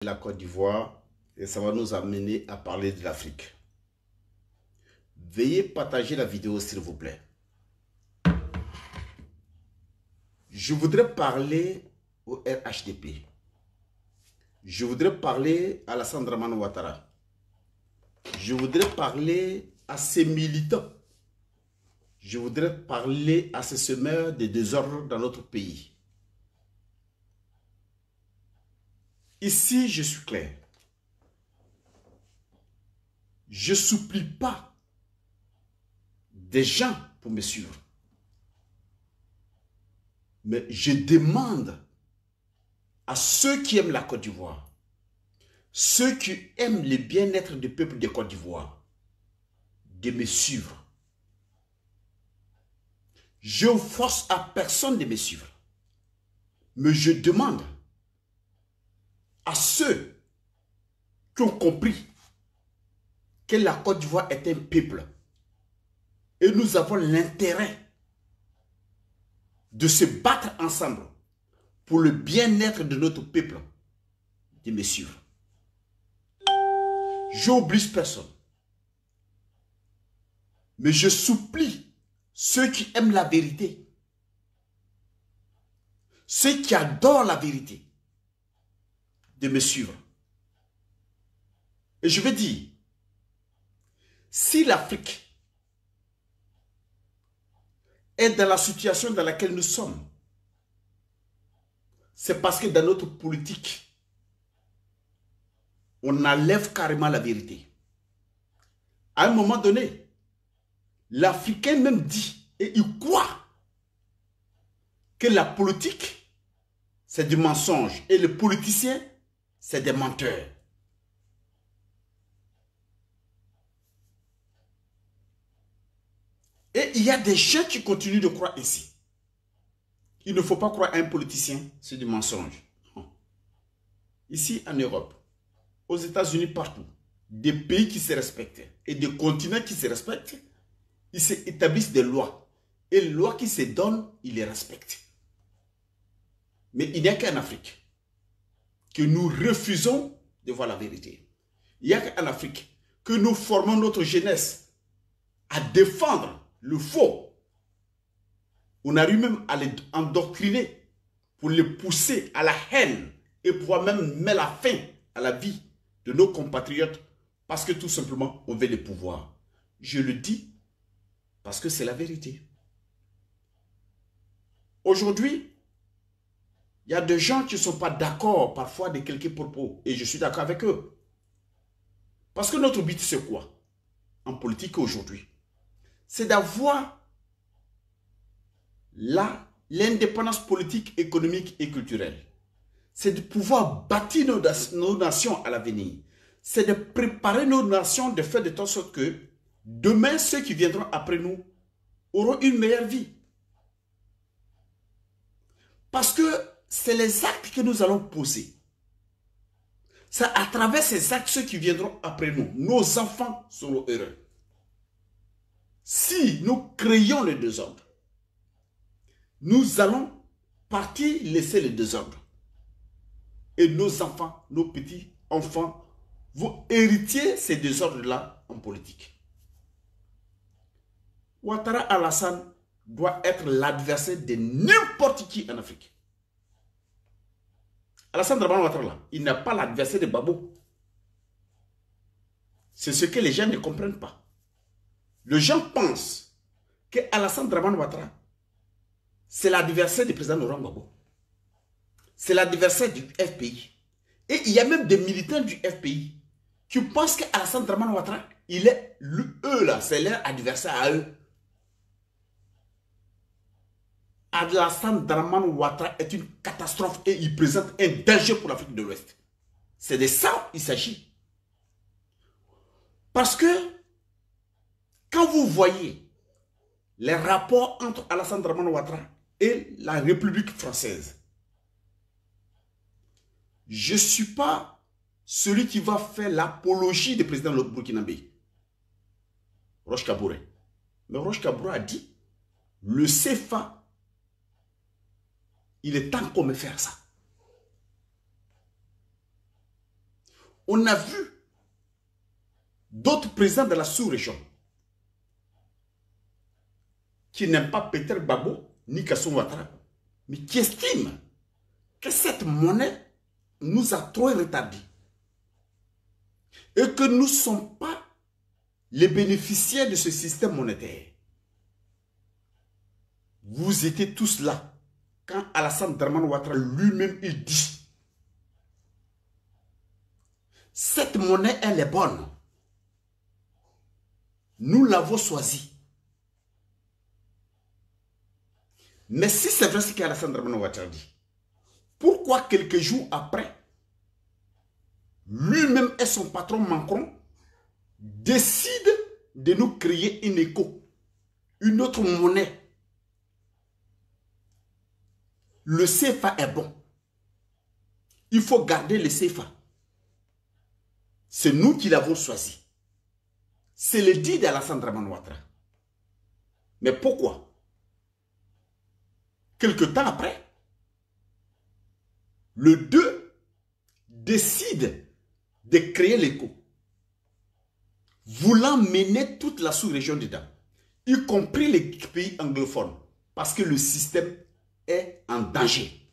La Côte d'Ivoire et ça va nous amener à parler de l'Afrique. Veuillez partager la vidéo s'il vous plaît. Je voudrais parler au RHDP. Je voudrais parler à Alassane Dramane Ouattara. Je voudrais parler à ces militants. Je voudrais parler à ces semeurs de désordre dans notre pays. Ici, je suis clair. Je ne supplie pas des gens pour me suivre. Mais je demande à ceux qui aiment la Côte d'Ivoire, ceux qui aiment le bien-être du peuple de Côte d'Ivoire, de me suivre. Je ne force à personne de me suivre. Mais je demande à ceux qui ont compris que la Côte d'Ivoire est un peuple et nous avons l'intérêt de se battre ensemble pour le bien-être de notre peuple, de me suivre. Je n'oblige personne. Mais je supplie ceux qui aiment la vérité, ceux qui adorent la vérité, de me suivre. Et je vais dire, si l'Afrique est dans la situation dans laquelle nous sommes, c'est parce que dans notre politique, on enlève carrément la vérité. À un moment donné, l'Africain même dit, et il croit, que la politique, c'est du mensonge. Et le politicien, c'est des menteurs. Et il y a des gens qui continuent de croire ici. Il ne faut pas croire à un politicien, c'est du mensonge. Ici, en Europe, aux États-Unis, partout, des pays qui se respectent et des continents qui se respectent, ils établissent des lois. Et les lois qui se donnent, ils les respectent. Mais il n'y a qu'en Afrique que nous refusons de voir la vérité. Il n'y a qu'en Afrique que nous formons notre jeunesse à défendre le faux. On arrive même à les endoctriner pour les pousser à la haine et pouvoir même mettre la fin à la vie de nos compatriotes parce que tout simplement on veut le pouvoir. Je le dis parce que c'est la vérité. Aujourd'hui, il y a des gens qui ne sont pas d'accord parfois de quelques propos et je suis d'accord avec eux. Parce que notre but c'est quoi en politique aujourd'hui? C'est d'avoir l'indépendance politique, économique et culturelle. C'est de pouvoir bâtir nos nations à l'avenir. C'est de préparer nos nations de faire de telle sorte que demain, ceux qui viendront après nous auront une meilleure vie. Parce que c'est les actes que nous allons poser. C'est à travers ces actes, ceux qui viendront après nous, nos enfants seront heureux. Si nous créons le désordre, nous allons partir laisser le désordre. Et nos enfants, nos petits-enfants vont hériter ces désordres-là en politique. Ouattara Alassane doit être l'adversaire de n'importe qui en Afrique. Alassane Dramane Ouattara, il n'est pas l'adversaire de Gbagbo. C'est ce que les gens ne comprennent pas. Les gens pensent que Alassane Dramane Ouattara, c'est l'adversaire du président Laurent Gbagbo. C'est l'adversaire du FPI. Et il y a même des militants du FPI qui pensent qu'Alassane Dramane Ouattara, il est eux là, c'est leur adversaire à eux. Alassane Dramane Ouattara est une catastrophe et il présente un danger pour l'Afrique de l'Ouest. C'est de ça qu'il s'agit. Parce que quand vous voyez les rapports entre Alassane Dramane Ouattara et la République française, je ne suis pas celui qui va faire l'apologie du président burkinabé, Roch Kaboré. Mais Roch Kaboré a dit, le CFA, il est temps qu'on me fasse ça. On a vu d'autres présidents de la sous-région qui n'aiment pas Peter Babo ni Kasson Ouattara, mais qui estiment que cette monnaie nous a trop retardés et que nous ne sommes pas les bénéficiaires de ce système monétaire. Vous étiez tous là quand Alassane Dramane Ouattara lui-même il dit cette monnaie elle est bonne. Nous l'avons choisie. Mais si c'est vrai ce qu'Alassane Dramane Ouattara dit, pourquoi quelques jours après, lui-même et son patron Macron décident de nous créer une écho, une autre monnaie? Le CFA est bon. Il faut garder le CFA. C'est nous qui l'avons choisi. C'est le dit d'Alassane Dramane Ouattara. Mais pourquoi? Quelque temps après, le 2 décide de créer l'écho, voulant mener toute la sous-région dedans, y compris les pays anglophones, parce que le système est en danger.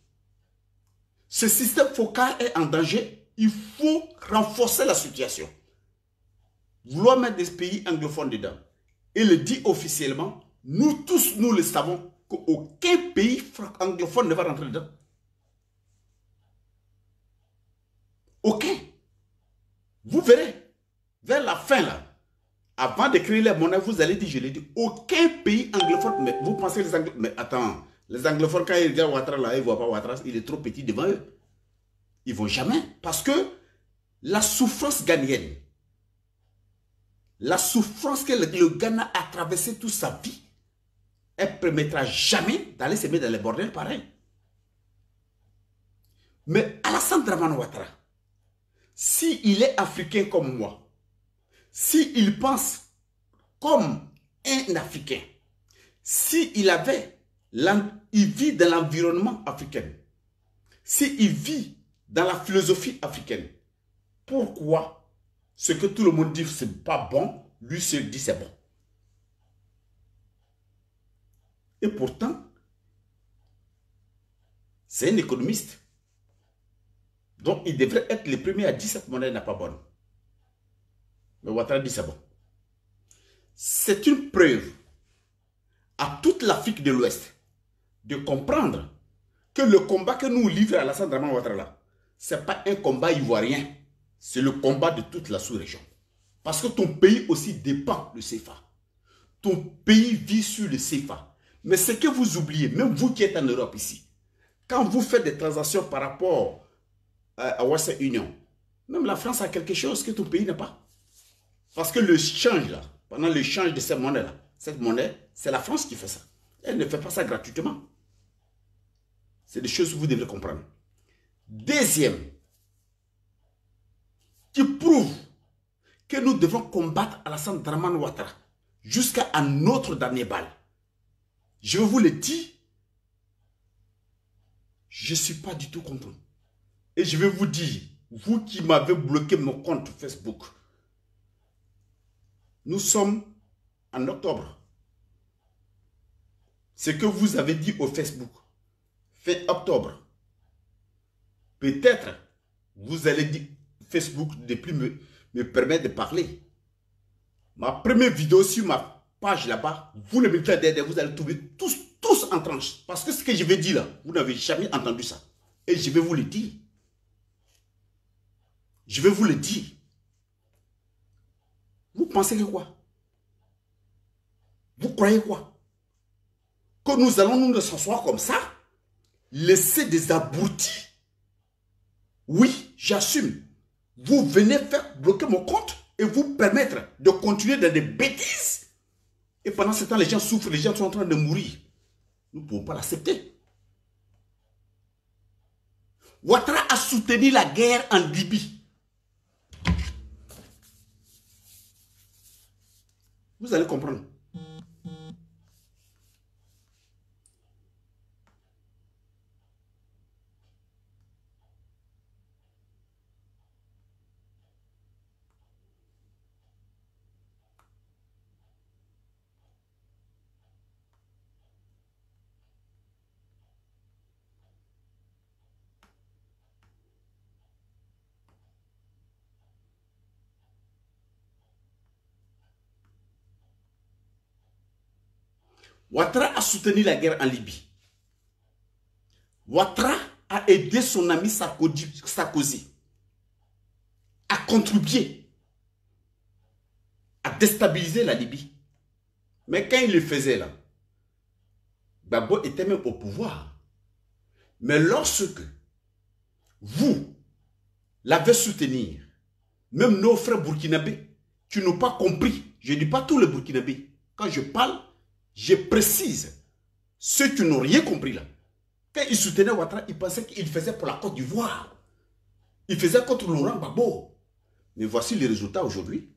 Ce système focal est en danger, il faut renforcer la situation. Vouloir mettre des pays anglophones dedans, et le dit officiellement, nous tous, nous le savons, qu'aucun pays anglophone ne va rentrer dedans. Aucun. Vous verrez, vers la fin là, avant de créer les monnaies, vous allez dire, je l'ai dit, aucun pays anglophone, mais vous pensez les anglophones, mais attends, les anglophones quand ils regardent Ouattara là, ils ne voient pas Ouattara, il est trop petit devant eux. Ils ne vont jamais, parce que la souffrance ghanéenne, la souffrance que le Ghana a traversée toute sa vie, elle ne permettra jamais d'aller se mettre dans les bordels pareils. Mais Alassane Dramane Ouattara, s'il est africain comme moi, s'il pense comme un Africain, s'il il vit dans l'environnement africain, s'il vit dans la philosophie africaine, pourquoi ce que tout le monde dit c'est pas bon, lui se dit c'est bon? Et pourtant, c'est un économiste. Donc il devrait être le premier à dire cette monnaie n'est pas bonne. Mais Ouattara dit c'est bon. C'est une preuve à toute l'Afrique de l'Ouest de comprendre que le combat que nous livre Alassane Dramane Ouattara, ce n'est pas un combat ivoirien, c'est le combat de toute la sous-région. Parce que ton pays aussi dépend du CFA. Ton pays vit sur le CFA. Mais ce que vous oubliez, même vous qui êtes en Europe ici, quand vous faites des transactions par rapport à Western Union, même la France a quelque chose que ton pays n'a pas. Parce que le change là, pendant l'échange de cette monnaie, c'est la France qui fait ça. Elle ne fait pas ça gratuitement. C'est des choses que vous devrez comprendre. Deuxième, qui prouve que nous devons combattre Alassane Dramane Ouattara jusqu'à un autre dernier bal. Je vous le dis, je ne suis pas du tout content. Et je vais vous dire, vous qui m'avez bloqué mon compte Facebook, nous sommes en octobre. Ce que vous avez dit au Facebook, fin octobre, peut-être vous allez dire Facebook ne plus me permettre de parler. Ma première vidéo sur ma page là-bas, vous le militaires derrière, vous allez trouver tous en tranche. Parce que ce que je vais dire là, vous n'avez jamais entendu ça. Et je vais vous le dire. Je vais vous le dire. Vous pensez que quoi? Vous croyez quoi? Que nous allons nous s'asseoir comme ça? Laisser des abrutis? Oui, j'assume. Vous venez faire bloquer mon compte et vous permettre de continuer dans des bêtises. Et pendant ce temps, les gens souffrent, les gens sont en train de mourir. Nous ne pouvons pas l'accepter. Ouattara a soutenu la guerre en Libye. Vous allez comprendre. Ouattara a soutenu la guerre en Libye. Ouattara a aidé son ami Sarkozy à contribuer à déstabiliser la Libye. Mais quand il le faisait là, Gbagbo était même au pouvoir. Mais lorsque vous l'avez soutenu, même nos frères burkinabés qui n'ont pas compris, je ne dis pas tous les burkinabés, quand je parle, je précise ceux qui n'ont rien compris là. Quand ils soutenaient Ouattara, ils pensaient qu'il faisait pour la Côte d'Ivoire. Il faisait contre Laurent Gbagbo. Mais voici les résultats aujourd'hui.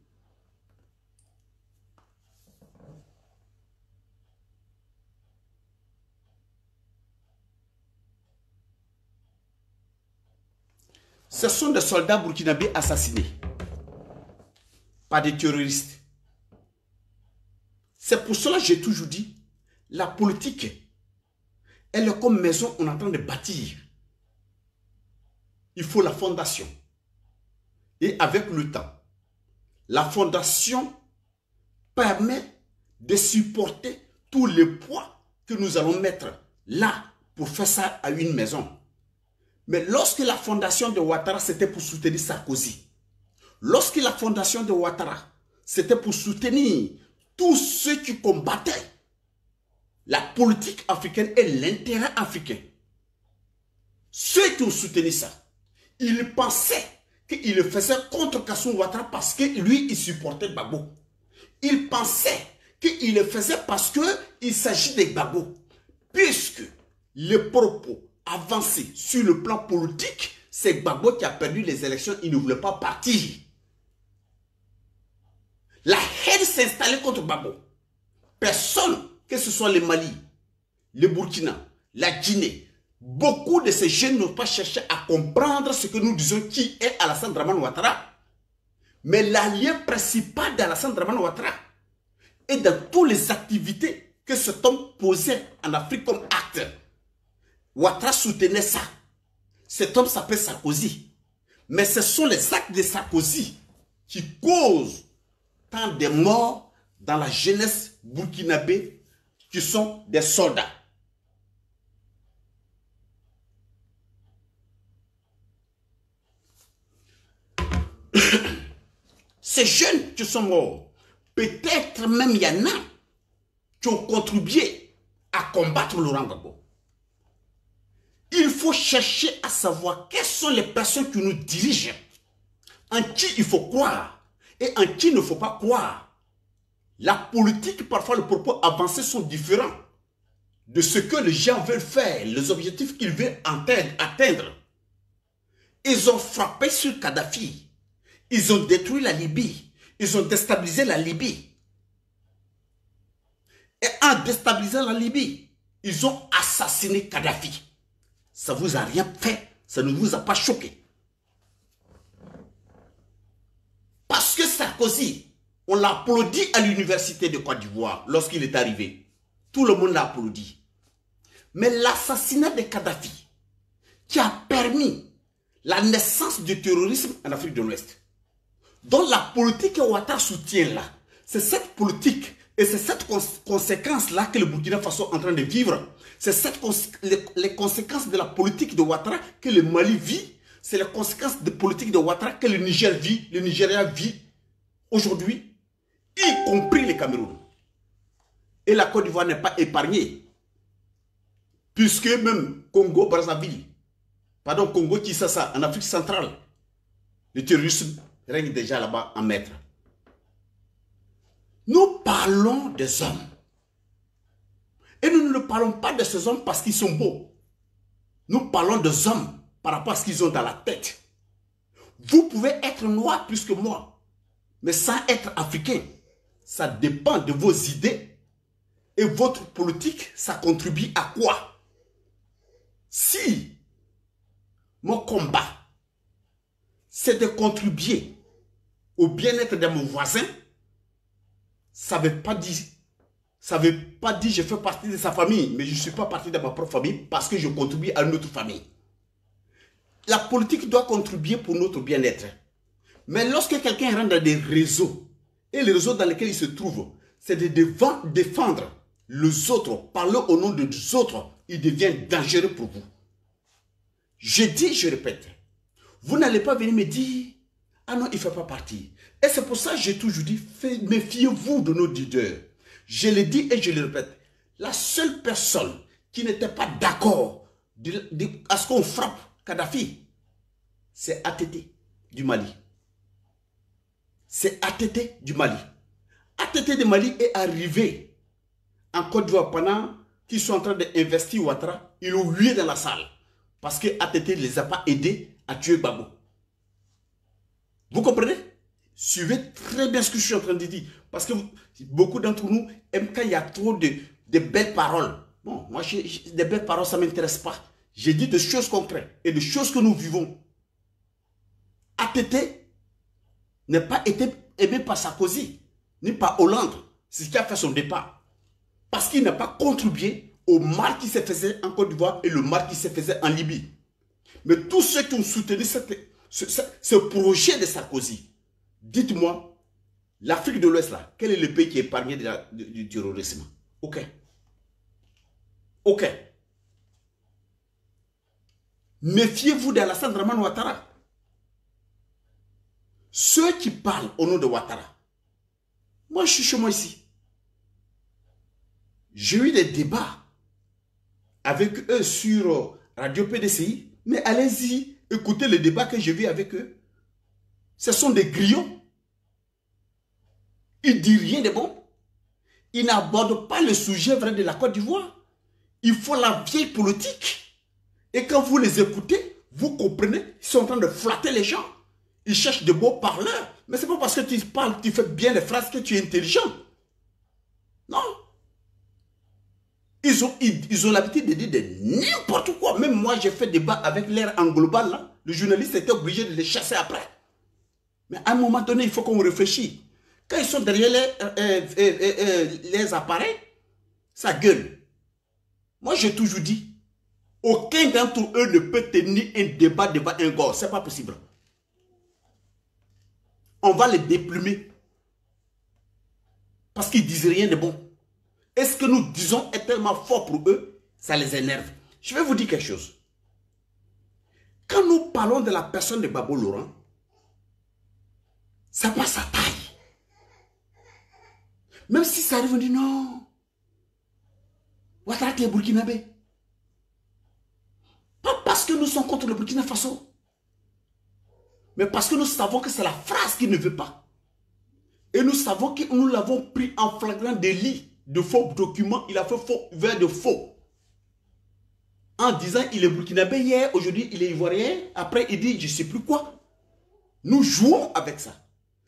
Ce sont des soldats burkinabés assassinés par des terroristes. C'est pour cela que j'ai toujours dit, la politique, elle est comme maison, on est en train de bâtir. Il faut la fondation. Et avec le temps, la fondation permet de supporter tous les poids que nous allons mettre là pour faire ça à une maison. Mais lorsque la fondation de Ouattara, c'était pour soutenir Sarkozy, lorsque la fondation de Ouattara, c'était pour soutenir tous ceux qui combattaient la politique africaine et l'intérêt africain, ceux qui ont soutenu ça, ils pensaient qu'il le faisait contre Kassoum Ouattara parce que lui, il supportait Gbagbo. Ils pensaient qu'il le faisait parce qu'il s'agit de Gbagbo. Puisque les propos avancés sur le plan politique, c'est Gbagbo qui a perdu les élections, il ne voulait pas partir. La haine s'est installée contre Gbagbo. Personne, que ce soit le Mali, le Burkina, la Guinée, beaucoup de ces jeunes n'ont pas cherché à comprendre ce que nous disons qui est Alassane Dramane Ouattara. Mais l'allié principal d'Alassane Dramane Ouattara est dans toutes les activités que cet homme posait en Afrique comme acte. Ouattara soutenait ça. Cet homme s'appelle Sarkozy. Mais ce sont les actes de Sarkozy qui causent tant de morts dans la jeunesse burkinabé qui sont des soldats. Ces jeunes qui sont morts, peut-être même il y en a qui ont contribué à combattre Laurent Gbagbo. Il faut chercher à savoir quelles sont les personnes qui nous dirigent, en qui il faut croire et en qui il ne faut pas croire. La politique, parfois les propos avancés sont différents de ce que les gens veulent faire, les objectifs qu'ils veulent atteindre. Ils ont frappé sur Kadhafi. Ils ont détruit la Libye. Ils ont déstabilisé la Libye. Et en déstabilisant la Libye, ils ont assassiné Kadhafi. Ça ne vous a rien fait. Ça ne vous a pas choqué. Parce que Sarkozy, on l'a applaudi à l'université de Côte d'Ivoire lorsqu'il est arrivé. Tout le monde l'a applaudi. Mais l'assassinat de Kadhafi, qui a permis la naissance du terrorisme en Afrique de l'Ouest, dont la politique que Ouattara soutient là, c'est cette politique et c'est cette conséquence-là que le Burkina Faso est en train de vivre. C'est les conséquences de la politique de Ouattara que le Mali vit. C'est les conséquences de la politique de Ouattara que le Niger vit, le Nigeria vit aujourd'hui, y compris le Cameroun. Et la Côte d'Ivoire n'est pas épargnée. Puisque même Congo-Brazzaville, pardon, Congo-Kinshasa, en Afrique centrale, le terrorisme règne déjà là-bas en maître. Nous parlons des hommes. Et nous ne parlons pas de ces hommes parce qu'ils sont beaux. Nous parlons des hommes par rapport à ce qu'ils ont dans la tête. Vous pouvez être noir plus que moi, mais sans être africain. Ça dépend de vos idées. Et votre politique, ça contribue à quoi? Si mon combat, c'est de contribuer au bien-être de mon voisin, ça ne veut pas dire que je fais partie de sa famille, mais je ne suis pas partie de ma propre famille parce que je contribue à notre famille. La politique doit contribuer pour notre bien-être. Mais lorsque quelqu'un rentre dans des réseaux, et les réseaux dans lesquels il se trouve, c'est de défendre les autres, parler au nom des autres, il devient dangereux pour vous. Je dis, je répète, vous n'allez pas venir me dire, ah non, il ne fait pas partie. Et c'est pour ça que j'ai toujours dit, méfiez-vous de nos leaders. Je le dis et je le répète. La seule personne qui n'était pas d'accord à ce qu'on frappe Kadhafi, c'est ATT du Mali. C'est ATT du Mali. ATT du Mali est arrivé en Côte d'Ivoire pendant qu'ils sont en train d'investir Ouattara. Ils l'ont hué dans la salle. Parce que ATT ne les a pas aidés à tuer Gbagbo. Vous comprenez? Suivez très bien ce que je suis en train de dire. Parce que beaucoup d'entre nous aiment quand il y a trop de belles paroles. Bon, moi, des belles paroles, ça ne m'intéresse pas. J'ai dit des choses concrètes et des choses que nous vivons. ATT n'a pas été aimé par Sarkozy, ni par Hollande. C'est ce qui a fait son départ. Parce qu'il n'a pas contribué au mal qui se faisait en Côte d'Ivoire et le mal qui se faisait en Libye. Mais tous ceux qui ont soutenu ce projet de Sarkozy, dites-moi, l'Afrique de l'Ouest, là, quel est le pays qui est épargné du terrorisme? Ok. Ok. Méfiez-vous d'Alassane Dramane Ouattara. Ceux qui parlent au nom de Ouattara, moi je suis chez moi ici. J'ai eu des débats avec eux sur Radio PDCI, mais allez-y, écoutez les débats que j'ai vus avec eux. Ce sont des grillons. Ils ne disent rien de bon. Ils n'abordent pas le sujet vrai de la Côte d'Ivoire. Ils font la vieille politique. Et quand vous les écoutez, vous comprenez, ils sont en train de flatter les gens. Ils cherchent de beaux parleurs. Mais ce n'est pas parce que tu parles, tu fais bien les phrases que tu es intelligent. Non. Ils ont l'habitude de dire de n'importe quoi. Même moi, j'ai fait débat avec l'air en global. Là. Le journaliste était obligé de les chasser après. Mais à un moment donné, il faut qu'on réfléchisse. Quand ils sont derrière les appareils, ça gueule. Moi, j'ai toujours dit, aucun d'entre eux ne peut tenir un débat devant un gars. Ce n'est pas possible. On va les déplumer. Parce qu'ils ne disent rien de bon. Et ce que nous disons est tellement fort pour eux, ça les énerve. Je vais vous dire quelque chose. Quand nous parlons de la personne de Gbagbo Laurent, ça passe à taille. Même si ça arrive, on dit non. Ouattara est burkinabé. Pas parce que nous sommes contre le Burkina Faso. Mais parce que nous savons que c'est la phrase qu'il ne veut pas. Et nous savons que nous l'avons pris en flagrant délit de faux documents. Il a fait faux vers de faux. En disant il est burkinabé hier, aujourd'hui il est ivoirien. Après il dit je ne sais plus quoi. Nous jouons avec ça.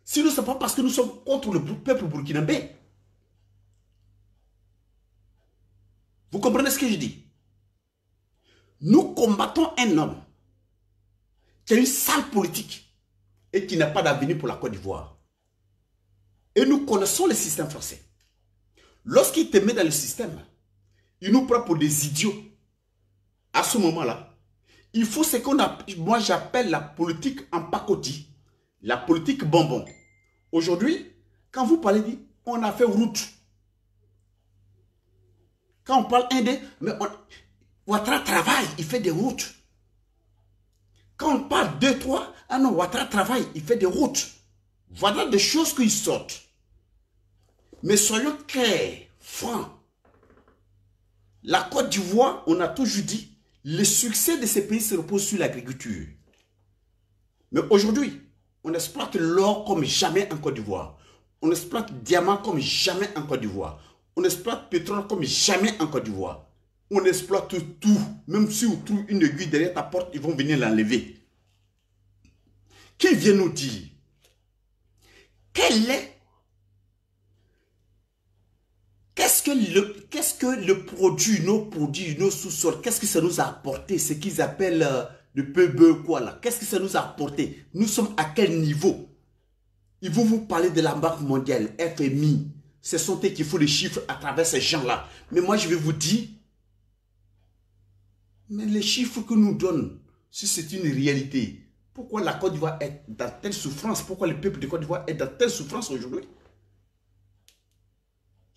Sinon ce n'est pas parce que nous sommes contre le peuple burkinabé. Vous comprenez ce que je dis? Nous combattons un homme qui a une sale politique et qui n'a pas d'avenir pour la Côte d'Ivoire. Et nous connaissons le système français. Lorsqu'il te met dans le système, il nous prend pour des idiots. À ce moment-là, il faut ce qu'on a, moi j'appelle la politique en pacotille, la politique bonbon. Aujourd'hui, quand vous parlez, on a fait route. Quand on parle indé, mais Ouattara travaille, il fait des routes. Quand on parle 2, 3, ah non, Ouattara travaille, il fait des routes. Voilà des choses qui sortent. Mais soyons clairs, francs. La Côte d'Ivoire, on a toujours dit, le succès de ces pays se repose sur l'agriculture. Mais aujourd'hui, on exploite l'or comme jamais en Côte d'Ivoire. On exploite le diamant comme jamais en Côte d'Ivoire. On exploite le pétrole comme jamais en Côte d'Ivoire. On exploite tout. Même si on trouve une aiguille derrière ta porte, ils vont venir l'enlever. Qui vient nous dire qu'est-ce que le produit, nos produits, nos sous-sols, qu'est-ce que ça nous a apporté? Ce qu'ils appellent le PBE, quoi là. Qu'est-ce que ça nous a apporté? Nous sommes à quel niveau? Ils vont vous parler de la Banque mondiale, FMI. Ce sont eux qui font les chiffres à travers ces gens-là. Mais moi, je vais vous dire, mais les chiffres que nous donnent, si c'est une réalité, pourquoi la Côte d'Ivoire est dans telle souffrance? Pourquoi le peuple de Côte d'Ivoire est dans telle souffrance aujourd'hui?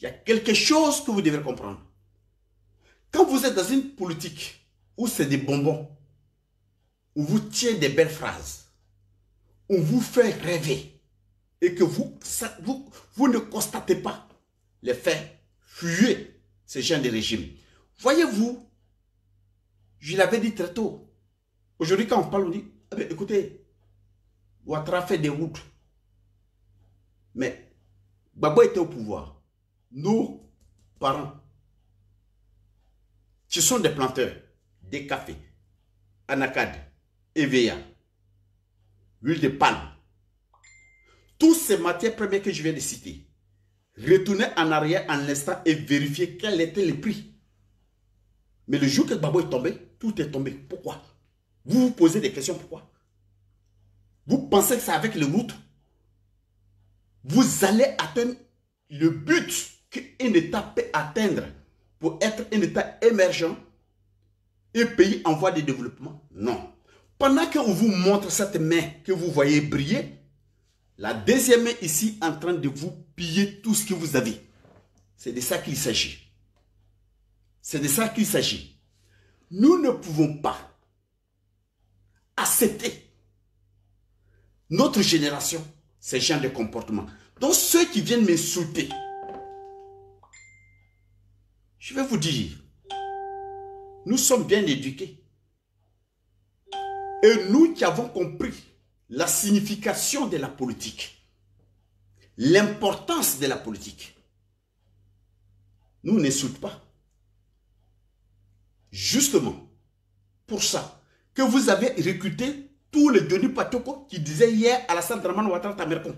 Il y a quelque chose que vous devez comprendre. Quand vous êtes dans une politique où c'est des bonbons, où vous tient des belles phrases, on vous fait rêver et que vous ne constatez pas les faits, fuyez ce genre de régime. Voyez-vous, je l'avais dit très tôt. Aujourd'hui, quand on parle, on dit, eh bien, écoutez, Ouattara fait des routes. Mais Gbagbo était au pouvoir. Nos parents, ce sont des planteurs, des cafés, anacarde, EVA, huile de palme. Toutes ces matières premières que je viens de citer, retournez en arrière en l'instant et vérifiez quel était le prix. Mais le jour que Gbagbo est tombé, tout est tombé. Pourquoi? Vous vous posez des questions, pourquoi? Vous pensez que c'est avec les routes, vous allez atteindre le but qu'un État peut atteindre pour être un État émergent, un pays en voie de développement? Non. Pendant qu'on vous montre cette main que vous voyez briller, la deuxième main ici en train de vous piller tout ce que vous avez. C'est de ça qu'il s'agit. C'est de ça qu'il s'agit. Nous ne pouvons pas accepter notre génération ce genre de comportement. Donc ceux qui viennent m'insulter, je vais vous dire, nous sommes bien éduqués. Et nous qui avons compris la signification de la politique, l'importance de la politique, nous n'insultons pas. Justement, pour ça, que vous avez recruté tous les Denis Patioko qui disaient hier à la salle Draman Ouattara Tamercon.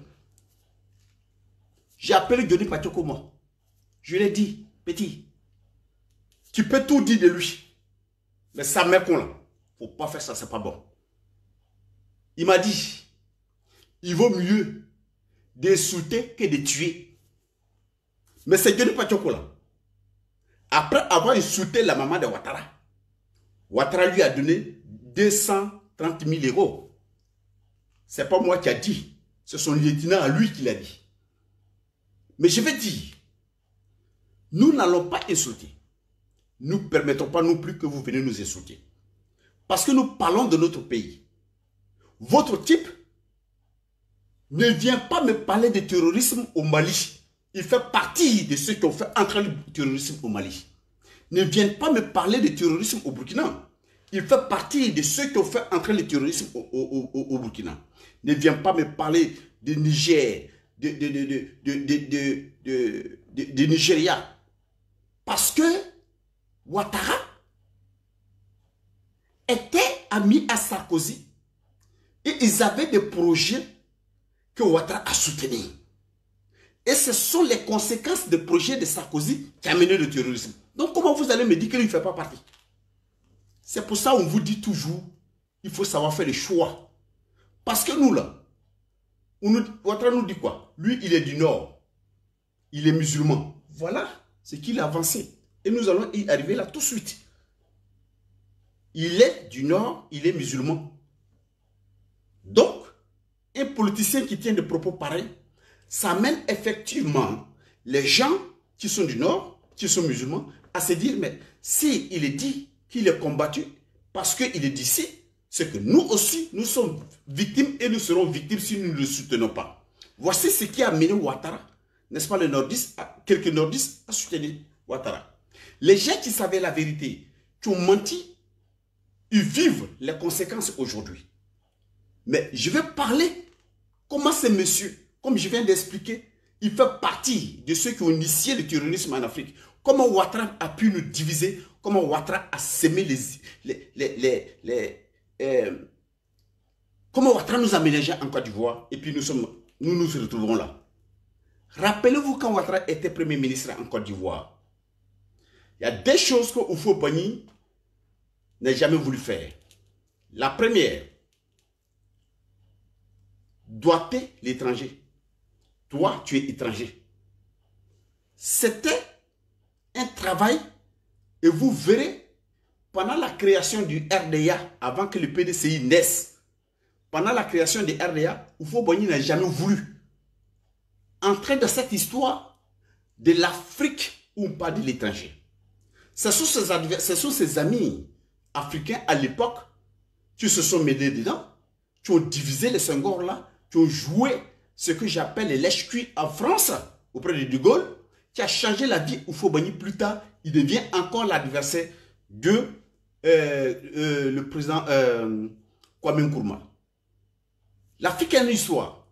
J'ai appelé Denis Patioko, moi. Je lui ai dit, petit, tu peux tout dire de lui. Mais ça Tamercon là, faut pas faire ça, c'est pas bon. Il m'a dit, il vaut mieux d'insulter que de tuer. Mais c'est Denis Patioko là. Après avoir insulté la maman de Ouattara, Ouattara lui a donné 230 000 euros. Ce n'est pas moi qui a dit. C'est son lieutenant à lui qui l'a dit. Mais je vais dire, nous n'allons pas insulter. Nous ne permettons pas non plus que vous venez nous insulter. Parce que nous parlons de notre pays. Votre type ne vient pas me parler de terrorisme au Mali. Il fait partie de ceux qui ont fait entrer le terrorisme au Mali. Ne viennent pas me parler de terrorisme au Burkina. Il fait partie de ceux qui ont fait entrer le terrorisme au Burkina. Ne viens pas me parler de Niger, de Nigeria. Parce que Ouattara était ami à Sarkozy et ils avaient des projets que Ouattara a soutenus. Et ce sont les conséquences des projets de Sarkozy qui ont mené le terrorisme. Donc comment vous allez me dire qu'il ne fait pas partie? C'est pour ça qu'on vous dit toujours, il faut savoir faire les choix. Parce que nous là, Ouattara nous dit quoi? Lui, il est du Nord. Il est musulman. Voilà ce qu'il a avancé. Et nous allons y arriver là tout de suite. Il est du Nord, il est musulman. Donc, un politicien qui tient des propos pareils, ça amène effectivement les gens qui sont du Nord, qui sont musulmans, à se dire, mais si il est dit qu'il est combattu parce qu'il est d'ici, c'est que nous aussi, nous sommes victimes et nous serons victimes si nous ne le soutenons pas. Voici ce qui a amené Ouattara, n'est-ce pas, les nordistes, quelques nordistes à soutenir Ouattara. Les gens qui savaient la vérité, qui ont menti, ils vivent les conséquences aujourd'hui. Mais je vais parler comment ce monsieur, comme je viens d'expliquer, il fait partie de ceux qui ont initié le terrorisme en Afrique. Comment Ouattara a pu nous diviser, comment Ouattara a sémé comment Ouattara nous a mélangés en Côte d'Ivoire et puis nous nous retrouvons là. Rappelez-vous quand Ouattara était Premier ministre en Côte d'Ivoire. Il y a des choses que Oufo Bani n'a jamais voulu faire. La première, doigter l'étranger. Toi, tu es étranger. C'était un travail et vous verrez, pendant la création du RDA, avant que le PDCI naisse, pendant la création du RDA, Oufo Bani n'a jamais voulu entrer dans cette histoire de l'Afrique ou pas de l'étranger. Ce sont ses amis africains à l'époque qui se sont mêlés dedans, qui ont divisé les Senghor là, qui ont joué ce que j'appelle les lèche-cuits en France, auprès de De Gaulle, qui a changé la vie Houphouët-Boigny plus tard. Il devient encore l'adversaire de le président Kwame Nkrumah. L'Afrique a une histoire.